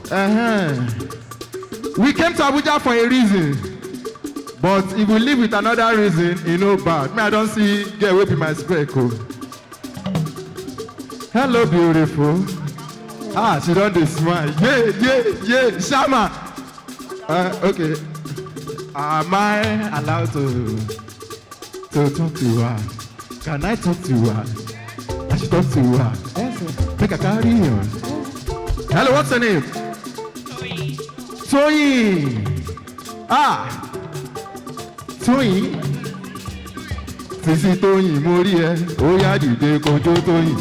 Skywise. We came to Abuja for a reason. But if we leave with another reason, you know bad. Me, I don't see get away with my spec. Hello, beautiful. Ah, she don't smile. Yeah. Shama. Okay. Am I allowed to talk to her? Can I talk to her? I should talk to her. Yes, make a carry on. Hello, what's your name? Toyin. Ah. Toyin. Sisi Toyin, mo rí ẹ. Ó yá dìde kojo Toyin.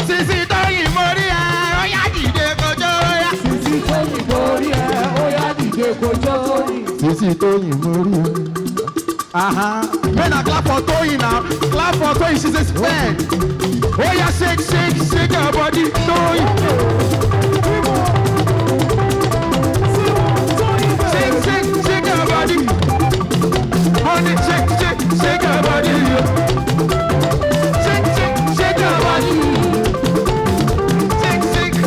Sisi Toyin, mo rí ẹ. Ó yá dìde kojo. Sisi Toyin, mo rí ẹ. Ó yá dìde kojo Toyin. Sisi Toyin, mo rí ẹ. Men are clap for Toyin now. Clap for Toyin, she's a spec. Oh yeah, shake your body, Toyin. Shake your body. Honey, shake your body. Shake your body.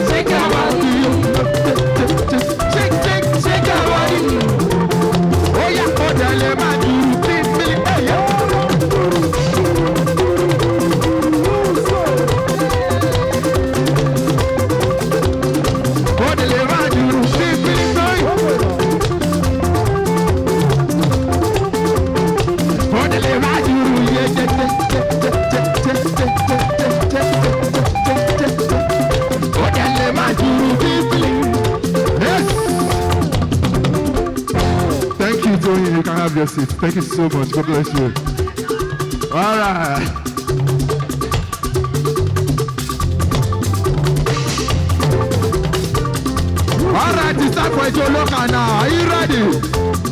Shake your body. Shake your body. Oh yeah, oh dale ma do. You can have your seat. Thank you so much. God bless you. All right. All right, it's time for your local now. Are you ready?